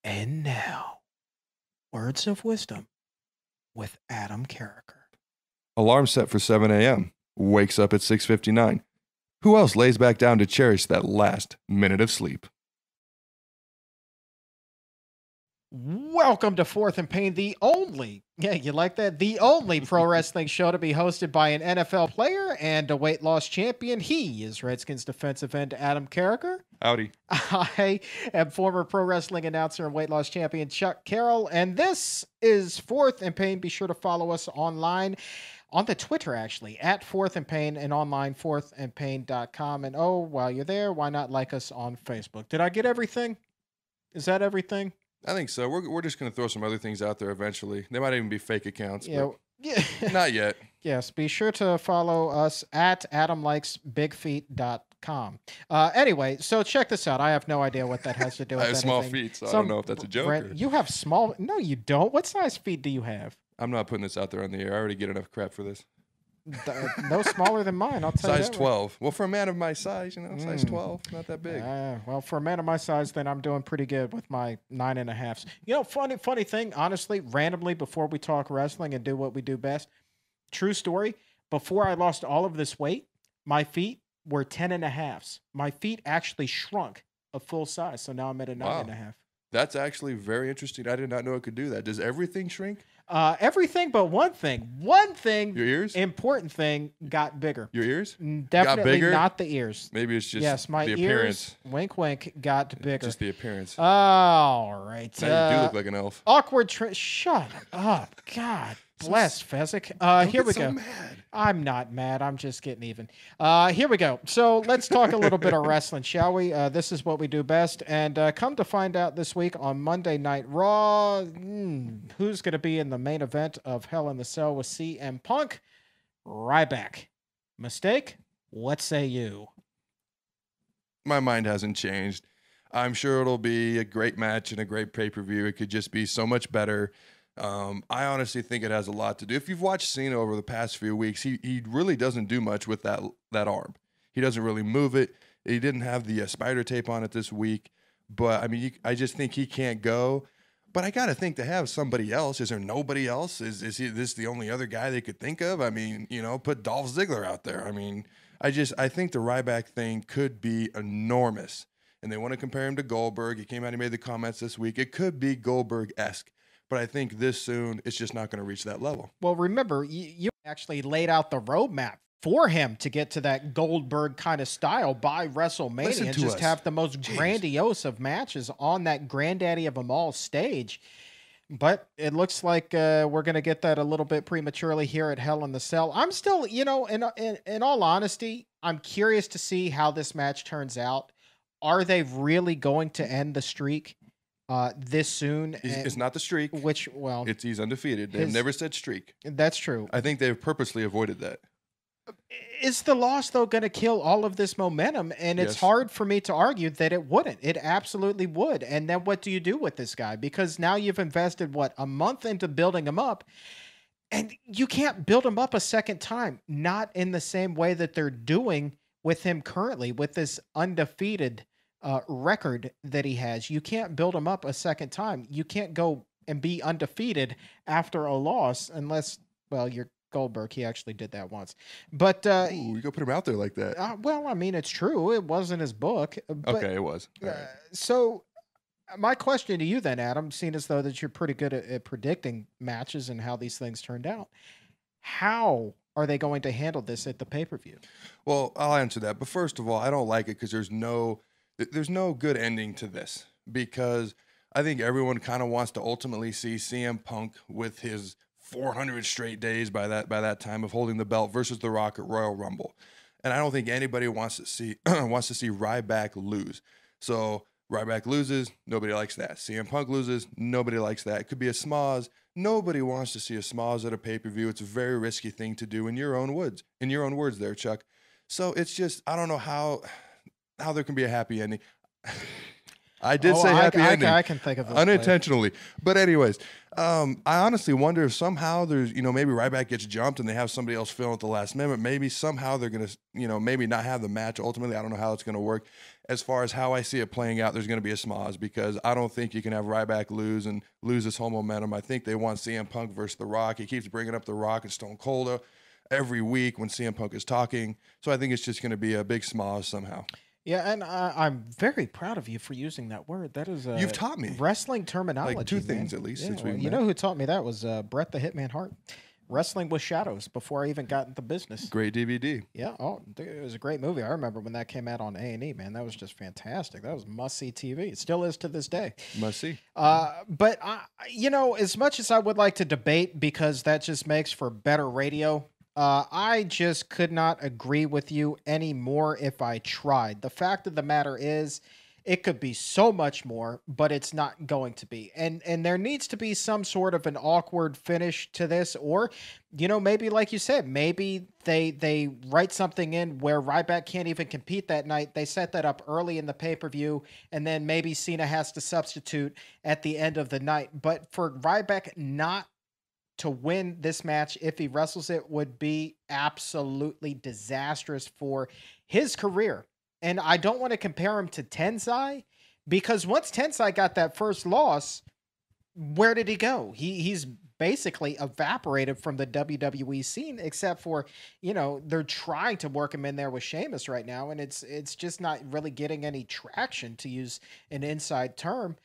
And now, words of wisdom with Adam Carriker. Alarm set for 7 a.m. Wakes up at 6:59. Who else lays back down to cherish that last minute of sleep? Welcome to Fourth and Pain, the only, you like that? The only pro wrestling show to be hosted by an NFL player and a weight loss champion. He is Redskins defensive end Adam Carriker. Howdy. I am former pro wrestling announcer and weight loss champion Chuck Carroll, and this is Fourth and Pain. Be sure to follow us online on the Twitter, actually, at Fourth and Pain, and online, fourthandpain.com. And oh, while you're there, why not like us on Facebook? Did I get everything? Is that everything? I think so. We're just going to throw some other things out there eventually. They might even be fake accounts. Yeah. Not yet. Yes, be sure to follow us at adamlikesbigfeet.com. Anyway, so check this out. I have no idea what that has to do with I have anything. small feet, so I don't know if that's a joke. You have small... No, you don't. What size feet do you have? I'm not putting this out there on the air. I already get enough crap for this. No smaller than mine, I'll tell you Size that. 12. Well, for a man of my size, size 12, not that big. Well, for a man of my size, then I'm doing pretty good with my 9.5s. Funny thing, honestly, randomly, before we talk wrestling and do what we do best, true story, before I lost all of this weight, my feet were 10.5s. My feet actually shrunk a full size, so now I'm at a 9.5. That's actually very interesting. I did not know it could do that. Does everything shrink? Everything but one thing. One thing. Your ears? Important thing got bigger. Your ears? Definitely got bigger? not the ears. Maybe it's just my the appearance. Ears, wink, wink, got bigger. Just the appearance. All right. Now you do look like an elf. Awkward. Shut up. God bless Fezzik. Here we go. Mad. I'm not mad. I'm just getting even. Here we go. So let's talk a little bit of wrestling, shall we? This is what we do best. And come to find out this week on Monday Night Raw, who's going to be in the main event of Hell in the Cell with CM Punk? Ryback. Mistake? What say you? My mind hasn't changed. I'm sure it'll be a great match and a great pay-per-view. It could just be so much better. I honestly think it has a lot to do. If you've watched Cena over the past few weeks, he really doesn't do much with that arm. He doesn't really move it. He didn't have the spider tape on it this week. But, I mean, I just think he can't go. But I got to think to have somebody else. Is there nobody else? Is this the only other guy they could think of? I mean, put Dolph Ziggler out there. I mean, I think the Ryback thing could be enormous. And they want to compare him to Goldberg. He came out and made the comments this week. It could be Goldberg-esque. But I think this soon, it's just not going to reach that level. Well, remember, you actually laid out the roadmap for him to get to that Goldberg kind of style by WrestleMania and just have the most grandiose of matches on that granddaddy of them all stage. But it looks like we're going to get that a little bit prematurely here at Hell in the Cell. I'm still, in all honesty, I'm curious to see how this match turns out. Are they really going to end the streak this soon? It's not the streak. He's undefeated. They've never said streak. That's true. I think they've purposely avoided that. Is the loss, though, going to kill all of this momentum? And it's hard for me to argue that it wouldn't. It absolutely would. And then what do you do with this guy? Because now you've invested, a month into building him up, and you can't build him up a second time. Not in the same way that they're doing with him currently, with this undefeated record that he has. You can't build him up a second time. You can't go and be undefeated after a loss unless, you're Goldberg. He actually did that once. But you go put him out there like that. It's true. It wasn't his book. But, okay, it was. Right. So my question to you then, Adam, seeing as though that you're pretty good at predicting matches and how these things turned out, how are they going to handle this at the pay-per-view? Well, I'll answer that. But first of all, I don't like it because there's no good ending to this, because I think everyone kind of wants to ultimately see CM Punk with his 400 straight days by that time of holding the belt versus The Rock at Royal Rumble. And I don't think anybody wants to see Ryback lose. So Ryback loses, nobody likes that. CM Punk loses, nobody likes that. It could be a schmoz. Nobody wants to see a schmoz at a pay-per-view. It's a very risky thing to do in your own words there, Chuck. So it's just, I don't know how there can be a happy ending. I did say happy ending. I can think of it unintentionally. But anyways, I honestly wonder if somehow there's, maybe Ryback gets jumped and they have somebody else fill at the last minute. Maybe somehow they're going to, maybe not have the match ultimately. I don't know how it's going to work. as far as how I see it playing out, there's going to be a schmoz because I don't think you can have Ryback lose and lose this whole momentum. I think they want CM Punk versus The Rock. He keeps bringing up The Rock and Stone Cold every week when CM Punk is talking. So I think it's just going to be a big schmoz somehow. Yeah, and I'm very proud of you for using that word. That is you've taught me wrestling terminology. Like two things at least. Yeah, you know who taught me that was Bret the Hitman Hart. Wrestling with Shadows before I even got into business. Great DVD. Yeah, it was a great movie. I remember when that came out on A&E, man. That was just fantastic. That was must-see TV. It still is to this day. Must-see. But, as much as I would like to debate because that just makes for better radio, I just could not agree with you anymore if I tried. The fact of the matter is, it could be so much more, but it's not going to be. And there needs to be some sort of an awkward finish to this, or, maybe like you said, maybe they write something in where Ryback can't even compete that night. They set that up early in the pay-per-view, and then maybe Cena has to substitute at the end of the night. But for Ryback not to win this match, if he wrestles it, would be absolutely disastrous for his career. And I don't want to compare him to Tensai because once Tensai got that first loss, where did he go? He's basically evaporated from the WWE scene, except for, they're trying to work him in there with Sheamus right now. And it's just not really getting any traction, to use an inside term.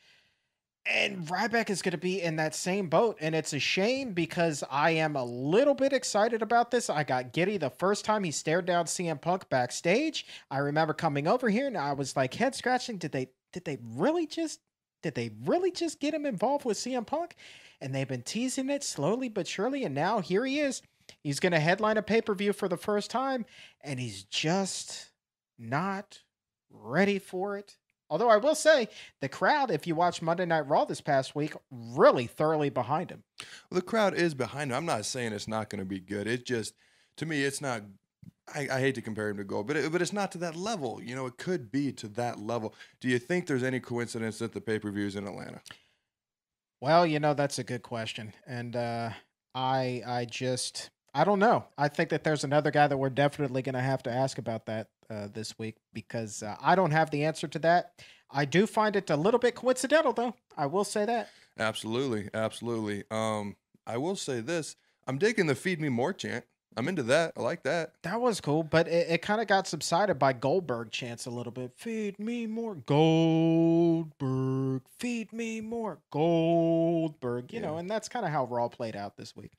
And Ryback is going to be in that same boat. And it's a shame because I am a little bit excited about this. I got giddy the first time he stared down CM Punk backstage. I remember coming over here and I was like head scratching. Did they really just get him involved with CM Punk? And they've been teasing it slowly but surely. And now here he is. He's going to headline a pay-per-view for the first time. And he's just not ready for it. Although I will say, the crowd, if you watch Monday Night Raw this past week, really thoroughly behind him. Well, the crowd is behind him. I'm not saying it's not going to be good. It just, to me, it's not. I hate to compare him to Gold, but it's not to that level. It could be to that level. Do you think there's any coincidence that the pay-per-view is in Atlanta? Well, that's a good question, and I don't know. I think that there's another guy that we're definitely going to have to ask about that this week because I don't have the answer to that. I do find it a little bit coincidental, though. I will say that. Absolutely. I will say this. I'm digging the Feed Me More chant. I'm into that. I like that. That was cool, but it kind of got subsided by Goldberg chants a little bit. Feed me more Goldberg. Feed me more Goldberg. And that's kind of how Raw played out this week.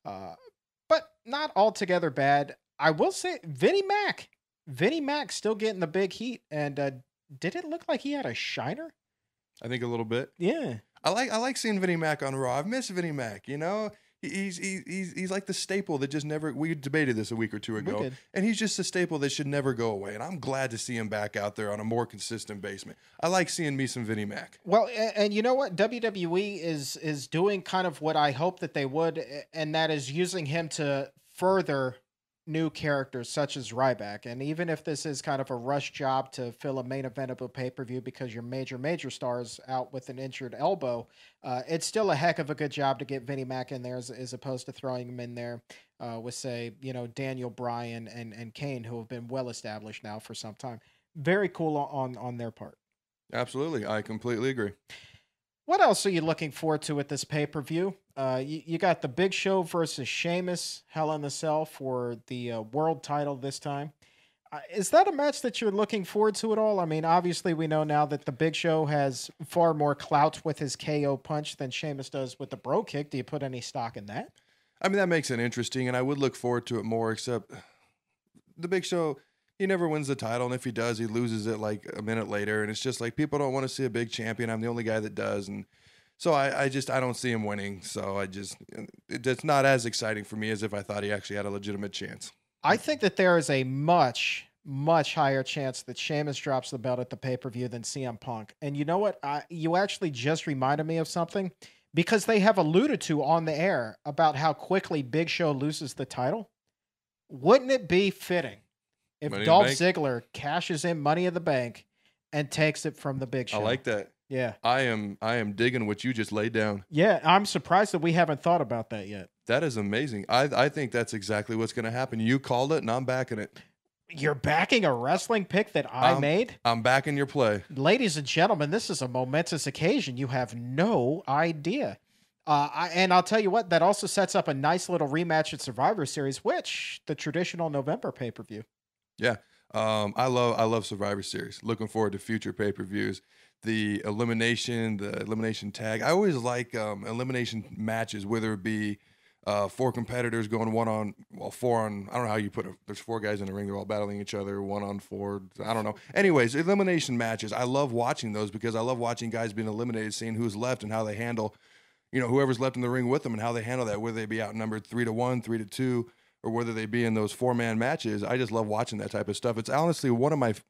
But not altogether bad. I will say Vinnie Mac still getting the big heat. And did it look like he had a shiner? I think a little bit. Yeah. I like seeing Vinnie Mac on Raw. I've missed Vinnie Mac, He's like the staple that just never. We debated this a week or two ago, and he's just a staple that should never go away. And I'm glad to see him back out there on a more consistent basis. I like seeing me some Vinnie Mac. Well, and you know what? WWE is doing kind of what I hope that they would, and that is using him to further new characters such as Ryback. And even if this is kind of a rush job to fill a main event of a pay-per-view because your major stars out with an injured elbow, it's still a heck of a good job to get Vinnie Mac in there as opposed to throwing him in there with, say, Daniel Bryan and Kane, who have been well established now for some time. Very cool on their part. Absolutely. I completely agree. What else are you looking forward to at this pay-per-view? You got the Big Show versus Sheamus, Hell in a Cell for the world title this time. Is that a match that you're looking forward to at all? I mean, obviously we know now that the Big Show has far more clout with his KO punch than Sheamus does with the bro kick. Do you put any stock in that? I mean, that makes it interesting, and I would look forward to it more, except the Big Show, he never wins the title, and if he does, he loses it like a minute later, and it's just like people don't want to see a big champion. I'm the only guy that does, and so I don't see him winning. So it's not as exciting for me as if I thought he actually had a legitimate chance. I think that there is a much higher chance that Sheamus drops the belt at the pay-per-view than CM Punk. And you know what? You actually just reminded me of something because they have alluded to on the air about how quickly Big Show loses the title. Wouldn't it be fitting if Dolph Ziggler cashes in Money in the Bank and takes it from the Big Show? I like that. Yeah. I am digging what you just laid down. Yeah, I'm surprised that we haven't thought about that yet. That is amazing. I think that's exactly what's going to happen. You called it, and I'm backing it. You're backing a wrestling pick that I made? I'm backing your play. Ladies and gentlemen, this is a momentous occasion. You have no idea. And I'll tell you what, that also sets up a nice little rematch at Survivor Series, which the traditional November pay-per-view. Yeah. I love Survivor Series. Looking forward to future pay-per-views. The elimination tag. I always like elimination matches, whether it be 4 competitors going four on, I don't know how you put it. There's 4 guys in the ring. They're all battling each other, 1 on 4. I don't know. Anyways, elimination matches. I love watching those because I love watching guys being eliminated, seeing who's left and how they handle, whoever's left in the ring with them and how they handle that, whether they be outnumbered 3-1, 3-2, or whether they be in those 4-man matches. I just love watching that type of stuff. It's honestly one of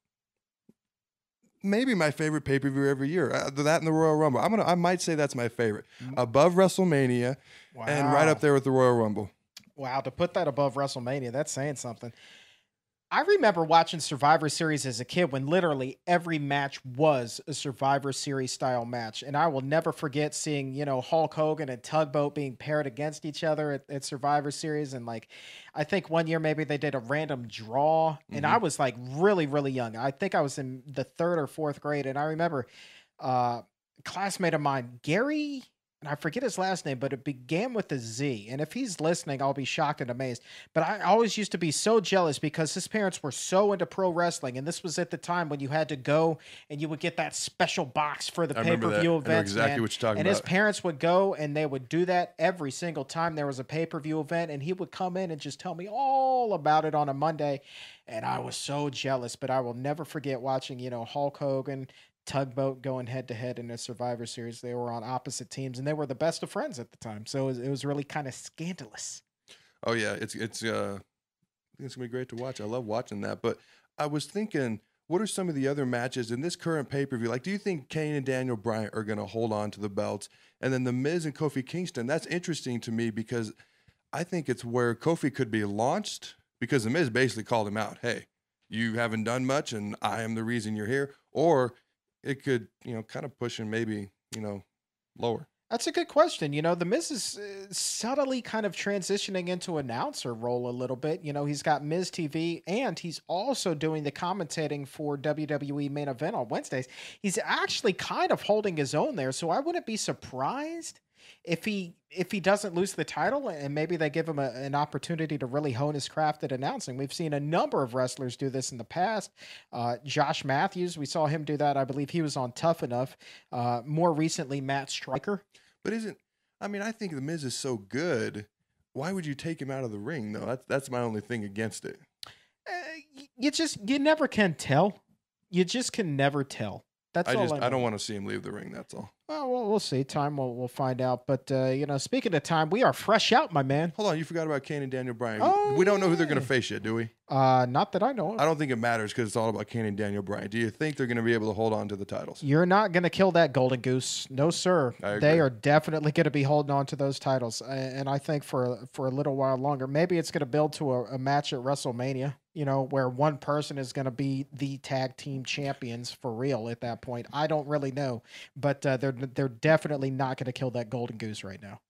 maybe my favorite pay-per-view every year. That and the Royal Rumble. I might say that's my favorite. Above WrestleMania. Wow. And right up there with the Royal Rumble. Wow, to put that above WrestleMania, that's saying something. I remember watching Survivor Series as a kid when literally every match was a Survivor Series style match. And I will never forget seeing, Hulk Hogan and Tugboat being paired against each other at Survivor Series. And I think one year maybe they did a random draw and I was really, really young. I think I was in the 3rd or 4th grade. And I remember a classmate of mine, Gary, and I forget his last name, but it began with a Z. And if he's listening, I'll be shocked and amazed. But I always used to be so jealous because his parents were so into pro wrestling. And this was at the time when you had to go and you would get that special box for the pay-per-view events. I know exactly what you're talking about. And his parents would go and they would do that every single time there was a pay-per-view event. And he would come in and just tell me all about it on a Monday. And I was so jealous. But I will never forget watching, Hulk Hogan, Tugboat going head-to-head in a Survivor Series. They were on opposite teams, and they were the best of friends at the time. So it was really kind of scandalous. Oh yeah, it's gonna be great to watch. I love watching that. But I was thinking, what are some of the other matches in this current pay-per-view? Like, do you think Kane and Daniel Bryan are gonna hold on to the belts? And then the Miz and Kofi Kingston, that's interesting to me because I think it's where Kofi could be launched because the Miz basically called him out. Hey, you haven't done much, and I am the reason you're here. Or it could, kind of push him maybe, lower. That's a good question. The Miz is subtly kind of transitioning into announcer role a little bit. He's got Miz TV and he's also doing the commentating for WWE Main Event on Wednesdays. He's actually kind of holding his own there. So I wouldn't be surprised if he doesn't lose the title and maybe they give him an opportunity to really hone his craft at announcing. We've seen a number of wrestlers do this in the past. Josh Matthews, we saw him do that. I believe he was on Tough Enough. More recently, Matt Striker. But I think the Miz is so good. Why would you take him out of the ring though? That's my only thing against it. You never can tell. You just can never tell. I don't want to see him leave the ring. That's all. Well, we'll see. Time we'll find out. But speaking of time, we are fresh out, my man. Hold on, you forgot about Kane and Daniel Bryan. We don't know who they're going to face yet, do we? Not that I know of. I don't think it matters because it's all about Kane and Daniel Bryan. Do you think they're going to be able to hold on to the titles? You're not going to kill that golden goose, no sir. They are definitely going to be holding on to those titles, and I think for a little while longer. Maybe it's going to build to a match at WrestleMania. Where one person is going to be the tag team champions for real at that point. I don't really know, but they're definitely not going to kill that golden goose right now.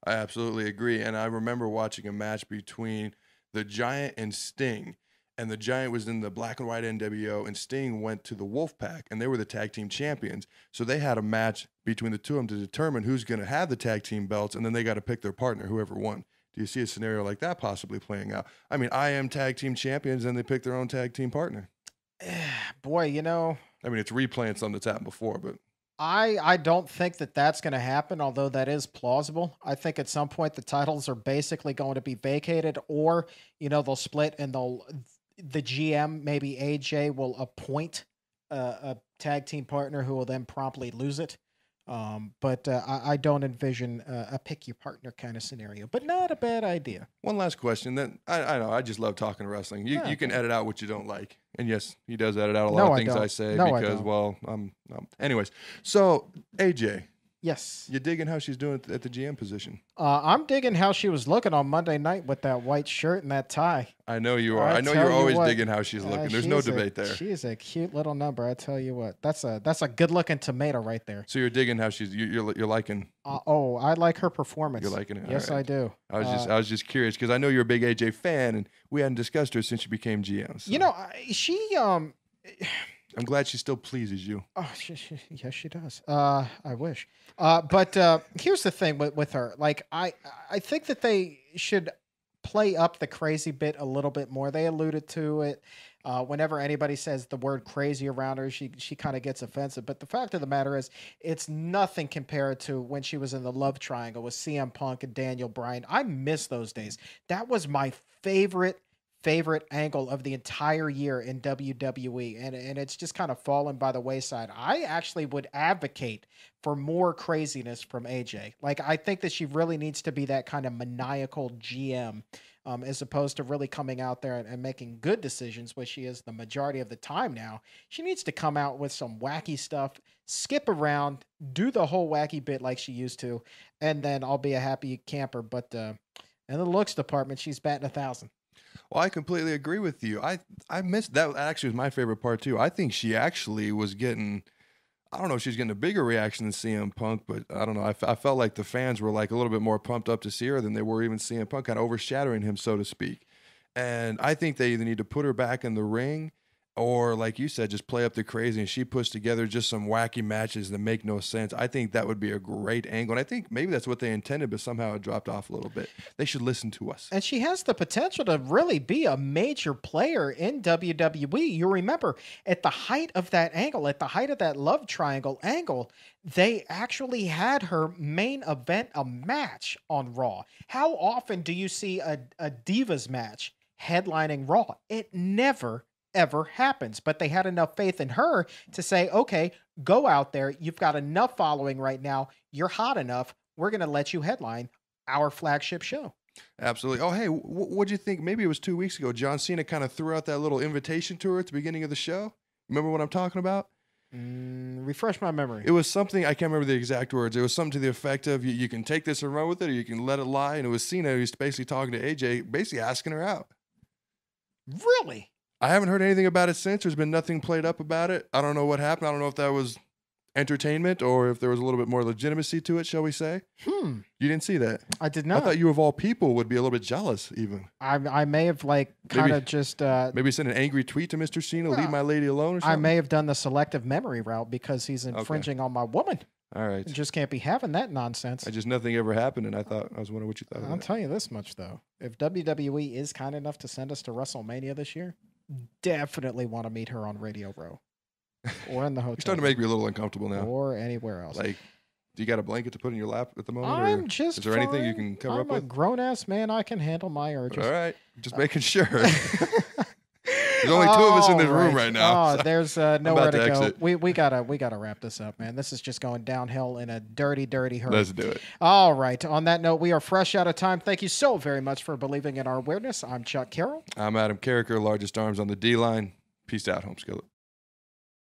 I absolutely agree. And I remember watching a match between the Giant and Sting, and the Giant was in the black and white NWO, and Sting went to the Wolfpack, and they were the tag team champions. So they had a match between the two of them to determine who's going to have the tag team belts, and then they got to pick their partner, whoever won. Do you see a scenario like that possibly playing out? I am tag team champions, and they pick their own tag team partner. Boy, it's replaying something that's happened before, but I don't think that's going to happen, although that is plausible. I think at some point the titles are basically going to be vacated, or they'll split and the GM, maybe AJ, will appoint a tag team partner who will then promptly lose it. But I don't envision a pick your partner kind of scenario, but not a bad idea. One last question. Then I know I just love talking wrestling. You can edit out what you don't like, and yes, he does edit out a lot of things I say because anyways, so AJ, Yes. You digging how she's doing at the GM position? I'm digging how she was looking on Monday night with that white shirt and that tie. I know you are. I know you're always digging how she's looking. There's no debate there. She is a cute little number. I tell you what. That's a good looking tomato right there. So you're digging how you're liking. I like her performance. You're liking it. Yes, right. I do. I was just curious because I know you're a big AJ fan, and we hadn't discussed her since she became GM. So. You know, she. I'm glad she still pleases you. Oh, yes, she does. I wish. But here's the thing with her. Like, I think that they should play up the crazy bit a little bit more. They alluded to it. Whenever anybody says the word crazy around her, she kind of gets offensive. But the fact of the matter is, it's nothing compared to when she was in the love triangle with CM Punk and Daniel Bryan. I miss those days. That was my favorite angle of the entire year in WWE, and it's just kind of fallen by the wayside. I actually would advocate for more craziness from AJ. Like, I think that she really needs to be that kind of maniacal GM, as opposed to really coming out there and making good decisions, which she is the majority of the time now. She needs to come out with some wacky stuff, skip around, do the whole wacky bit like she used to, and then I'll be a happy camper. But in the looks department, she's batting 1,000. Well, I completely agree with you. I missed that. Actually, was my favorite part too. I think she actually was getting. I don't know if she's getting a bigger reaction than CM Punk, but I don't know. I felt like the fans were like a little bit more pumped up to see her than they were even CM Punk, kind of overshadowing him, so to speak. And I think they either need to put her back in the ring, or like you said, just play up the crazy. And she puts together just some wacky matches that make no sense. I think that would be a great angle. And I think maybe that's what they intended, but somehow it dropped off a little bit. They should listen to us. And she has the potential to really be a major player in WWE. You remember at the height of that angle, at the height of that love triangle angle, they actually had her main event a match on Raw. How often do you see a Divas match headlining Raw? It never ever happens, but they had enough faith in her to say, okay, go out there. You've got enough following right now. You're hot enough. We're going to let you headline our flagship show. Absolutely. Oh, hey, what'd you think? Maybe it was 2 weeks ago. John Cena kind of threw out that little invitation to her at the beginning of the show. Remember what I'm talking about? Refresh my memory. It was something, I can't remember the exact words. It was something to the effect of, you can take this and run with it, or you can let it lie. And it was Cena who's basically talking to AJ, basically asking her out. Really? I haven't heard anything about it since. There's been nothing played up about it. I don't know what happened. I don't know if that was entertainment or if there was a little bit more legitimacy to it, shall we say. You didn't see that? I did not. I thought you, of all people, would be a little bit jealous even. I may have kind of just... maybe send an angry tweet to Mr. Cena, leave my lady alone or something? I may have done the selective memory route because he's infringing on my woman. All right. You just can't be having that nonsense. Nothing ever happened, and I was wondering what you thought. I'll tell you this much, though. If WWE is kind enough to send us to WrestleMania this year, definitely want to meet her on Radio Row or in the hotel. You're starting to make me a little uncomfortable now. Or anywhere else. Like, do you got a blanket to put in your lap at the moment? I'm just Is there anything you can cover up with? I'm a grown-ass man. I can handle my urges. All right. Just making sure. There's only two of us in this room right now. Oh, so there's nowhere to go. Exit. We gotta wrap this up, man. This is just going downhill in a dirty hurry. Let's do it. All right. On that note, we are fresh out of time. Thank you so very much for believing in our weirdness. I'm Chuck Carroll. I'm Adam Carriker, largest arms on the D line. Peace out, home skillet.